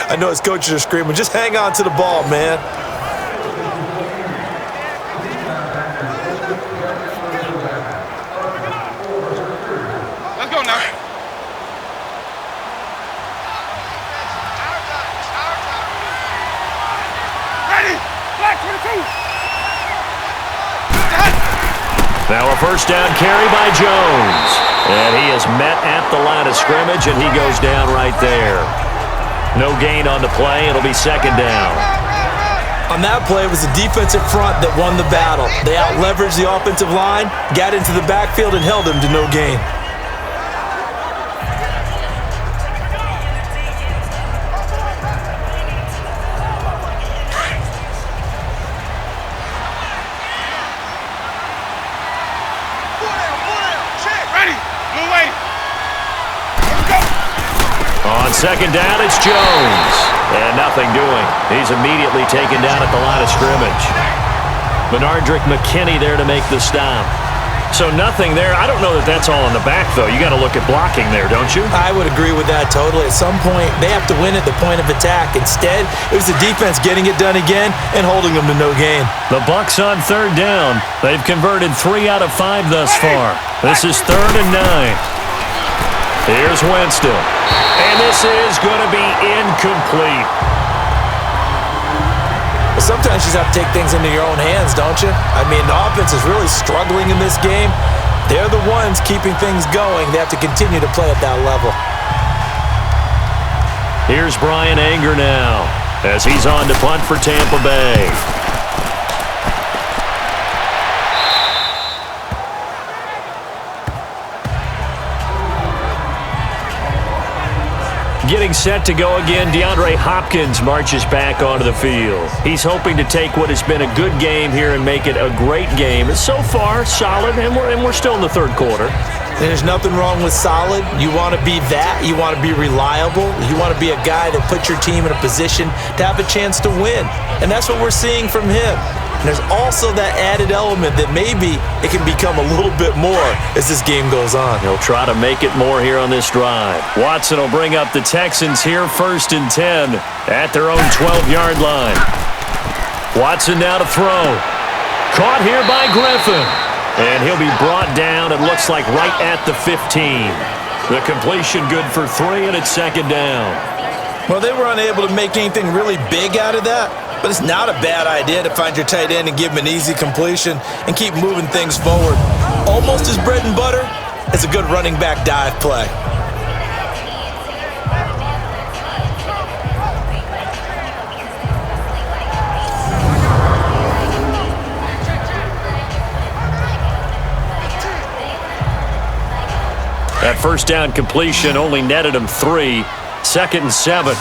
I know his coaches are screaming, just hang on to the ball, man. Let's go now. Now a first down carry by Jones. And he is met at the line of scrimmage, and he goes down right there. No gain on the play. It'll be second down. On that play, it was the defensive front that won the battle. They out-leveraged the offensive line, got into the backfield, and held him to no gain. On second down, it's Jones. And nothing doing. He's immediately taken down at the line of scrimmage. Benardrick McKinney there to make the stop. So nothing there. I don't know that that's all in the back, though. You got to look at blocking there, don't you? I would agree with that totally. At some point, they have to win at the point of attack. Instead, it was the defense getting it done again and holding them to no gain. The Bucs on third down. They've converted 3 out of 5 thus far. This is 3rd and 9. Here's Winston. And this is going to be incomplete. Sometimes you just have to take things into your own hands, don't you? I mean, the offense is really struggling in this game. They're the ones keeping things going. They have to continue to play at that level. Here's Brian Anger now as he's on to punt for Tampa Bay. Getting set to go again, DeAndre Hopkins marches back onto the field. He's hoping to take what has been a good game here and make it a great game. So far, solid, and we're still in the third quarter. There's nothing wrong with solid. You want to be that. You want to be reliable. You want to be a guy that puts your team in a position to have a chance to win. And that's what we're seeing from him. And there's also that added element that maybe it can become a little bit more as this game goes on. He'll try to make it more here on this drive. Watson will bring up the Texans here 1st and 10 at their own 12-yard line. Watson now to throw. Caught here by Griffin. And he'll be brought down, it looks like, right at the 15. The completion good for 3, and it's 2nd down. Well, they were unable to make anything really big out of that. But it's not a bad idea to find your tight end and give him an easy completion and keep moving things forward. Almost as bread and butter as a good running back dive play. That first down completion only netted him 3. 2nd and 7.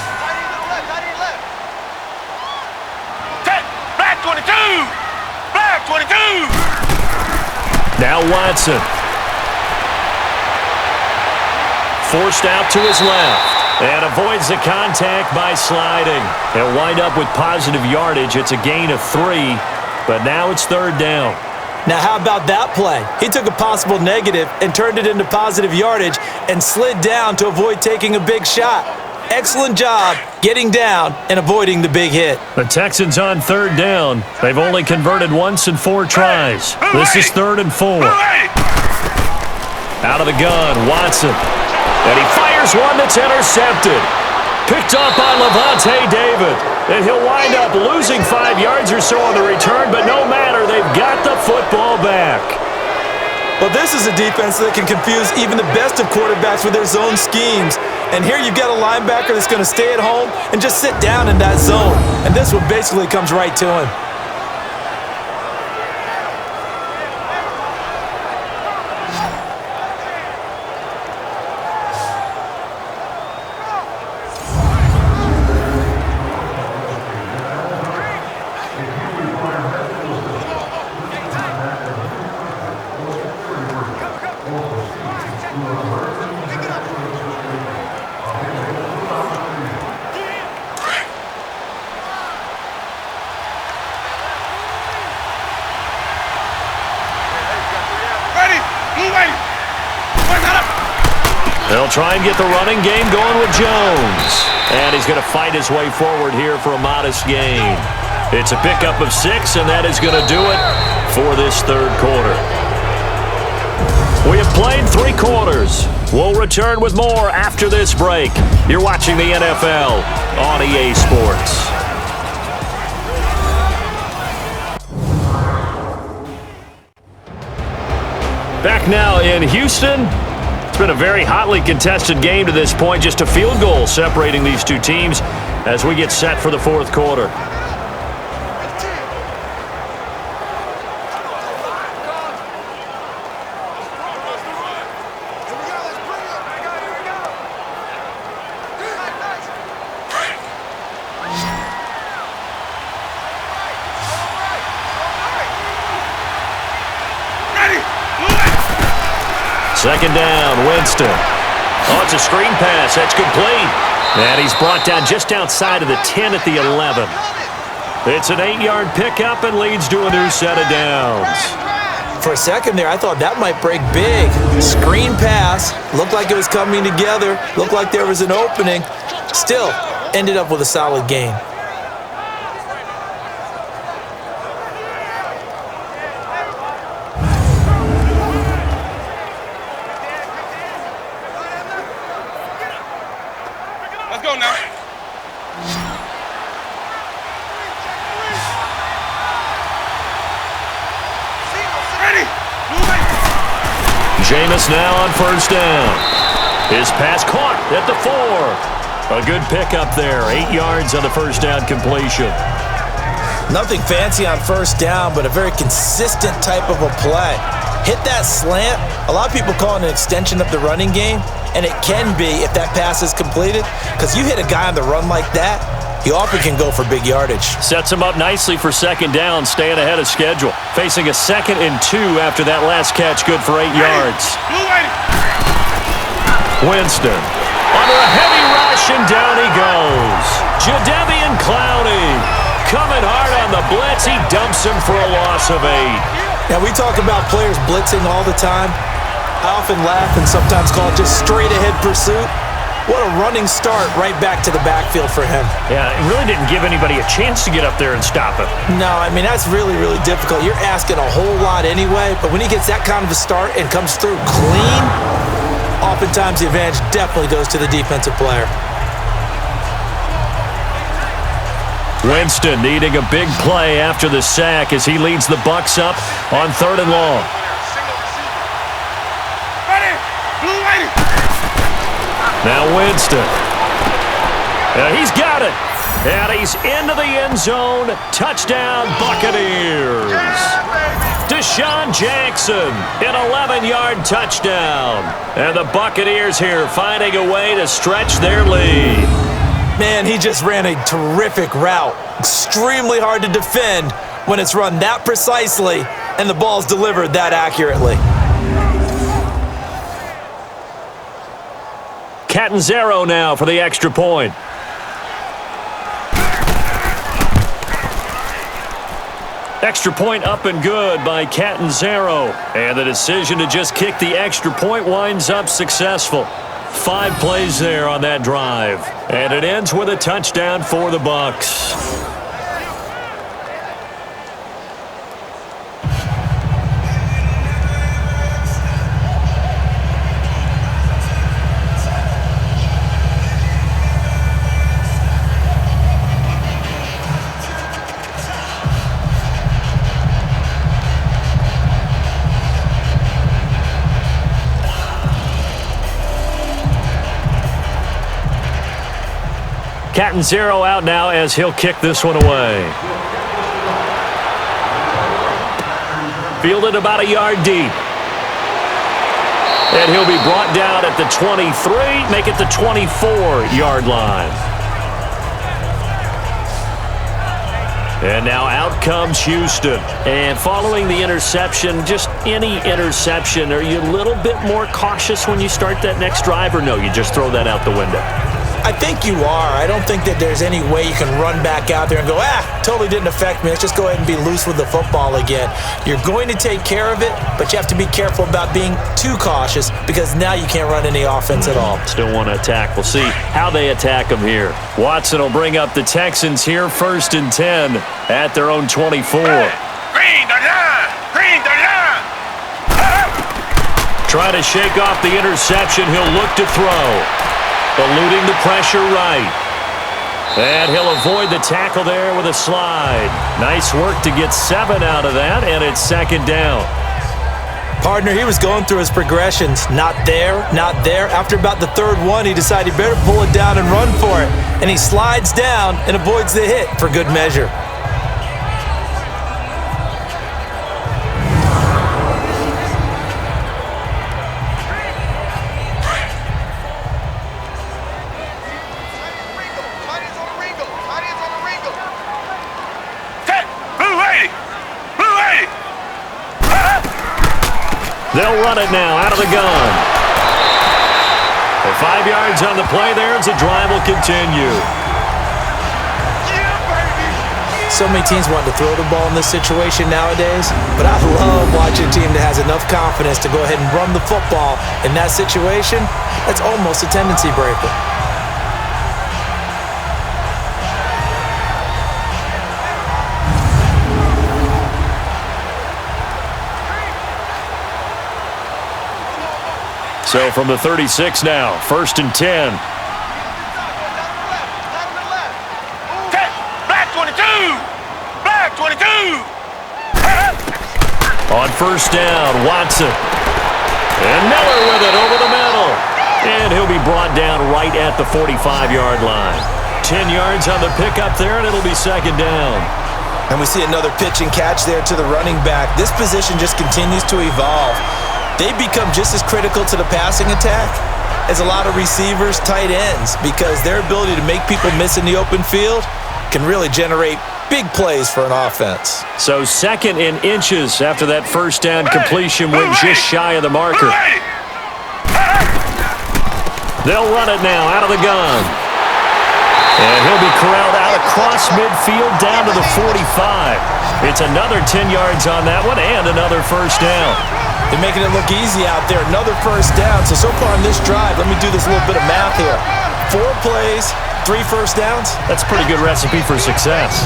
Now Watson. Forced out to his left. And avoids the contact by sliding. He'll wind up with positive yardage. It's a gain of 3. But now it's 3rd down. Now how about that play? He took a possible negative and turned it into positive yardage and slid down to avoid taking a big shot. Excellent job getting down and avoiding the big hit. The Texans on 3rd down. They've only converted once in 4 tries. This is 3rd and 4. Out of the gun, Watson. And he fires one that's intercepted. Picked up by Levante David. And he'll wind up losing 5 yards or so on the return, but no matter, they've got the football back. Well, this is a defense that can confuse even the best of quarterbacks with their zone schemes. And here you've got a linebacker that's going to stay at home and just sit down in that zone. And this one basically comes right to him. They'll try and get the running game going with Jones. And he's going to fight his way forward here for a modest gain. It's a pickup of 6, and that is going to do it for this 3rd quarter. We have played 3 quarters. We'll return with more after this break. You're watching the NFL on EA Sports. Back now in Houston. It's been a very hotly contested game to this point. Just a field goal separating these 2 teams as we get set for the 4th quarter. Second down, Winston. Oh, it's a screen pass. That's complete. And he's brought down just outside of the 10 at the 11. It's an 8-yard pickup and leads to a new set of downs. For a second there, I thought that might break big. Screen pass. Looked like it was coming together. Looked like there was an opening. Still, ended up with a solid gain. Let's go now. Ready. Jameis now on first down. His pass caught at the 4. A good pickup there. 8 yards on the first down completion. Nothing fancy on first down, but a very consistent type of a play. Hit that slant. A lot of people call it an extension of the running game, and it can be if that pass is completed, because you hit a guy on the run like that, he often can go for big yardage. Sets him up nicely for second down, staying ahead of schedule. Facing a 2nd and 2 after that last catch, good for 8 yards. Winston under a heavy rush, and down he goes. Jadeveon Clowney coming hard on the blitz. He dumps him for a loss of 8. Now, we talk about players blitzing all the time. I often laugh and sometimes call it just straight-ahead pursuit. What a running start right back to the backfield for him. Yeah, it really didn't give anybody a chance to get up there and stop him. No, I mean, that's really, really difficult. You're asking a whole lot anyway, but when he gets that kind of a start and comes through clean, oftentimes the advantage definitely goes to the defensive player. Winston needing a big play after the sack as he leads the Bucs up on 3rd and long. Now Winston. He's got it. And he's into the end zone. Touchdown, Buccaneers. Deshaun Jackson, an 11-yard touchdown. And the Buccaneers here finding a way to stretch their lead. Man, he just ran a terrific route. Extremely hard to defend when it's run that precisely and the ball's delivered that accurately. Catanzaro now for the extra point. Extra point up and good by Catanzaro. And the decision to just kick the extra point winds up successful. 5 plays there on that drive. And it ends with a touchdown for the Bucs. Catanzaro out now as he'll kick this one away. Fielded about a yard deep. And he'll be brought down at the 23, make it the 24-yard line. And now out comes Houston. And following the interception, just any interception, are you a little bit more cautious when you start that next drive, or no, you just throw that out the window? I think you are. I don't think that there's any way you can run back out there and go, totally didn't affect me. Let's just go ahead and be loose with the football again. You're going to take care of it, but you have to be careful about being too cautious because now you can't run any offense at all. Still want to attack. We'll see how they attack them here. Watson will bring up the Texans here, 1st and 10 at their own 24. Green the line! Green the line! Try to shake off the interception. He'll look to throw. Eluding the pressure right. And he'll avoid the tackle there with a slide. Nice work to get 7 out of that, and it's 2nd down. Partner, he was going through his progressions. Not there, not there. After about the 3rd one, he decided he better pull it down and run for it. And he slides down and avoids the hit for good measure. They'll run it now out of the gun. 5 yards on the play there as the drive will continue. So many teams want to throw the ball in this situation nowadays, but I love watching a team that has enough confidence to go ahead and run the football in that situation. That's almost a tendency breaker. So from the 36 now, 1st and 10. Black 22! Black 22! On 1st down, Watson. And Miller with it over the middle. And he'll be brought down right at the 45-yard line. 10 yards on the pickup there, and it'll be 2nd down. And we see another pitch and catch there to the running back. This position just continues to evolve. They become just as critical to the passing attack as a lot of receivers, tight ends, because their ability to make people miss in the open field can really generate big plays for an offense. So 2nd in inches after that 1st down completion went just shy of the marker. They'll run it now out of the gun. And he'll be corralled out across midfield down to the 45. It's another 10 yards on that one and another 1st down. They're making it look easy out there. Another 1st down. So far in this drive, let me do this little bit of math here. 4 plays, 3 1st downs. That's a pretty good recipe for success.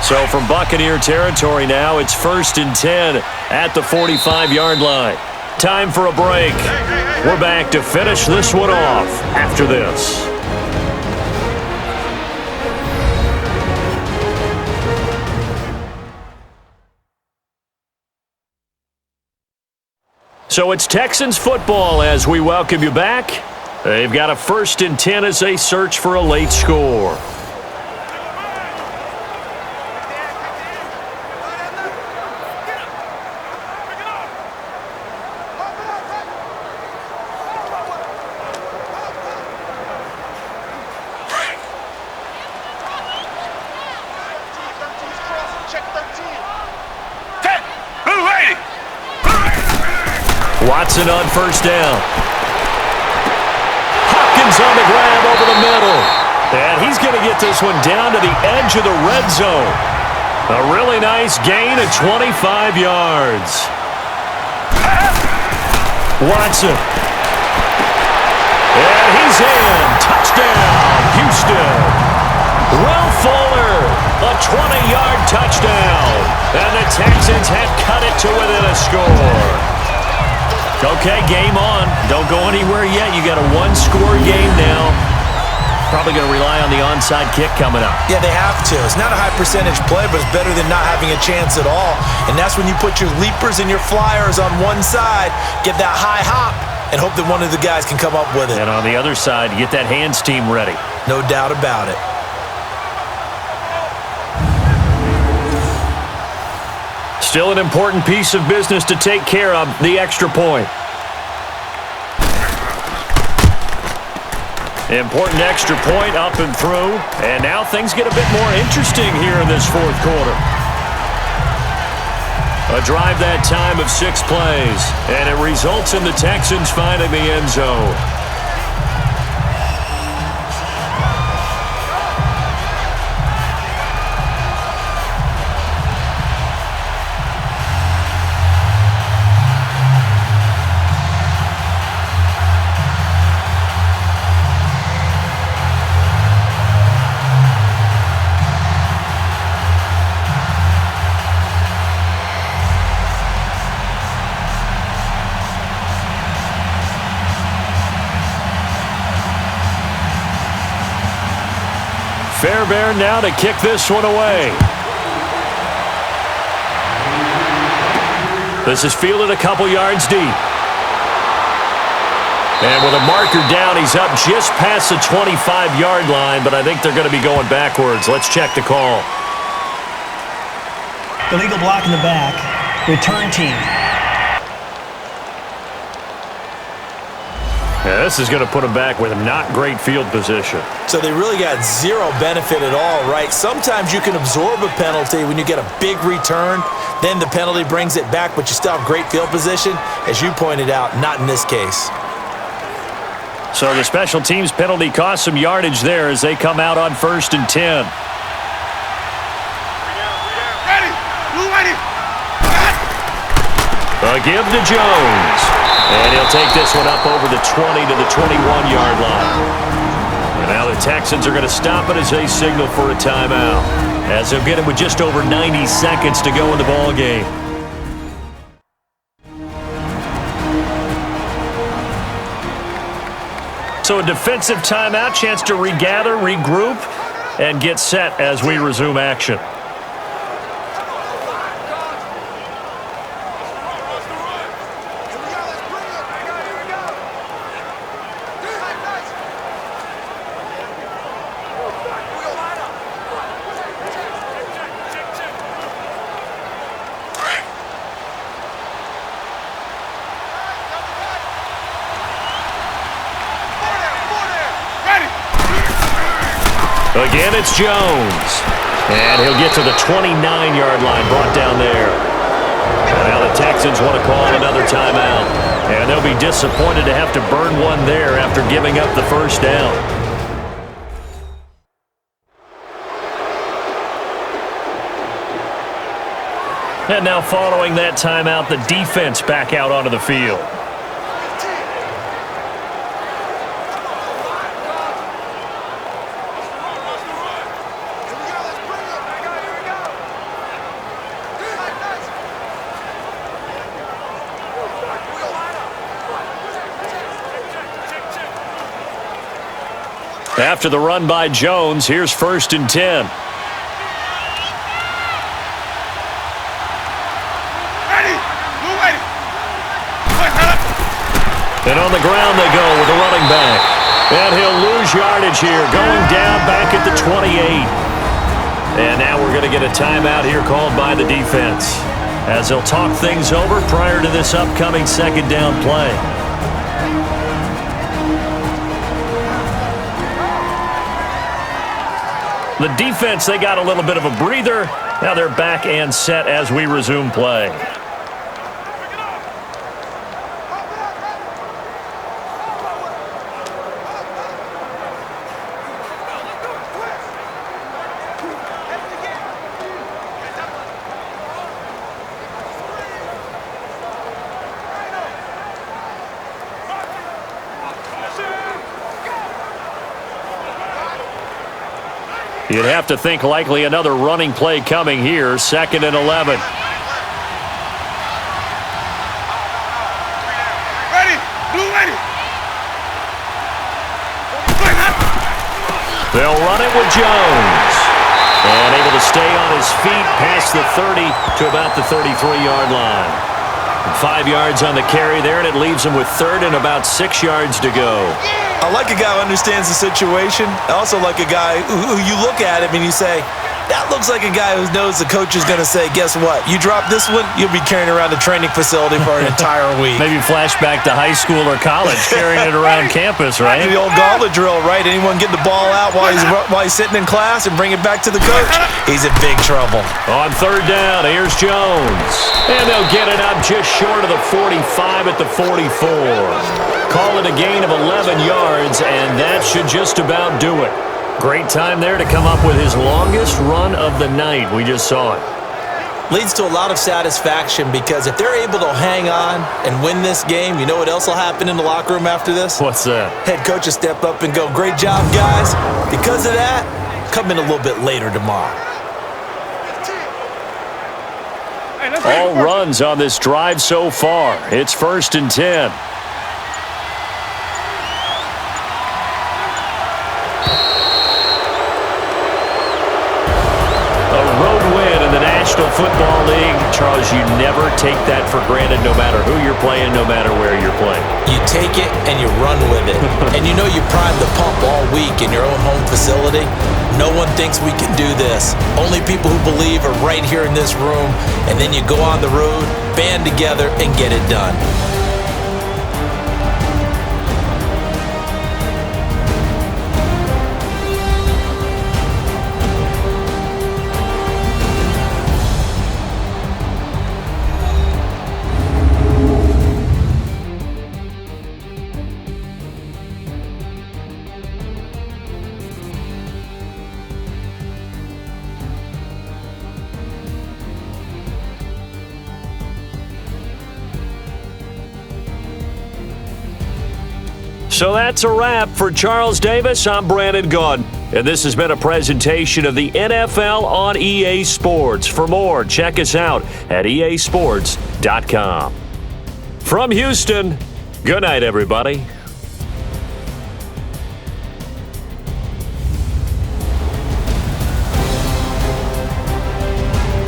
So from Buccaneer territory now, it's 1st and 10 at the 45-yard line. Time for a break. We're back to finish this one off after this. So it's Texans football as we welcome you back. They've got a 1st and 10 as they search for a late score. Watson on 1st down. Hopkins on the grab over the middle. And he's going to get this one down to the edge of the red zone. A really nice gain of 25 yards. Watson. And he's in. Touchdown, Houston. Will Fuller, a 20-yard touchdown. And the Texans have cut it to within a score. Okay, game on. Don't go anywhere yet. You got a 1-score game now. Probably going to rely on the onside kick coming up. Yeah, they have to. It's not a high percentage play, but it's better than not having a chance at all. And that's when you put your leapers and your flyers on one side, get that high hop, and hope that one of the guys can come up with it. And on the other side, get that hands team ready. No doubt about it. Still an important piece of business to take care of, the extra point. Important extra point up and through. And now things get a bit more interesting here in this 4th quarter. A drive that time of 6 plays. And it results in the Texans finding the end zone. Fairbairn now to kick this one away. This is fielded a couple yards deep. And with a marker down, he's up just past the 25-yard line, but I think they're going to be going backwards. Let's check the call. Illegal block in the back. Return team. Yeah, this is going to put them back with not great field position. So they really got zero benefit at all, right? Sometimes you can absorb a penalty when you get a big return. Then the penalty brings it back, but you still have great field position. As you pointed out, not in this case. So the special teams penalty cost some yardage there as they come out on 1st and 10. A give to Jones. And he'll take this one up over the 20 to the 21-yard line. And now the Texans are going to stop it as they signal for a timeout, as they'll get it with just over 90 seconds to go in the ball game. So a defensive timeout, chance to regather, regroup, and get set as we resume action. Again, it's Jones. And he'll get to the 29-yard line, brought down there. And now the Texans want to call another timeout. And they'll be disappointed to have to burn one there after giving up the first down. And now following that timeout, the defense back out onto the field. After the run by Jones, here's 1st and 10. And on the ground they go with the running back. And he'll lose yardage here, going down back at the 28. And now we're going to get a timeout here called by the defense, as they'll talk things over prior to this upcoming second down play. The defense, they got a little bit of a breather. Now they're back and set as we resume play. You'd have to think likely another running play coming here, 2nd and 11. They'll run it with Jones. And able to stay on his feet past the 30 to about the 33-yard line. 5 yards on the carry there, and it leaves him with 3rd and about 6 yards to go. I like a guy who understands the situation. I also like a guy who you look at him and you say, that looks like a guy who knows the coach is going to say, guess what? You drop this one, you'll be carrying around the training facility for an entire week. Maybe flashback to high school or college, carrying it around campus, right? The old gauntlet drill, right? Anyone get the ball out while he's sitting in class and bring it back to the coach? He's in big trouble. On 3rd down, here's Jones. And they'll get it up just short of the 45 at the 44. Call it a gain of 11 yards, and that should just about do it. Great time there to come up with his longest run of the night. We just saw it. Leads to a lot of satisfaction, because if they're able to hang on and win this game, you know what else will happen in the locker room after this? What's that? Head coach will step up and go, great job, guys. Because of that, come in a little bit later tomorrow. All runs on this drive so far. It's 1st and 10. National Football League, Charles, you never take that for granted, no matter who you're playing, no matter where you're playing. You take it and you run with it. And you know you prime the pump all week in your own home facility. No one thinks we can do this. Only people who believe are right here in this room. And then you go on the road, band together, and get it done. So that's a wrap. For Charles Davis, I'm Brandon Gaudin, and this has been a presentation of the NFL on EA Sports. For more, check us out at easports.com. From Houston, good night, everybody.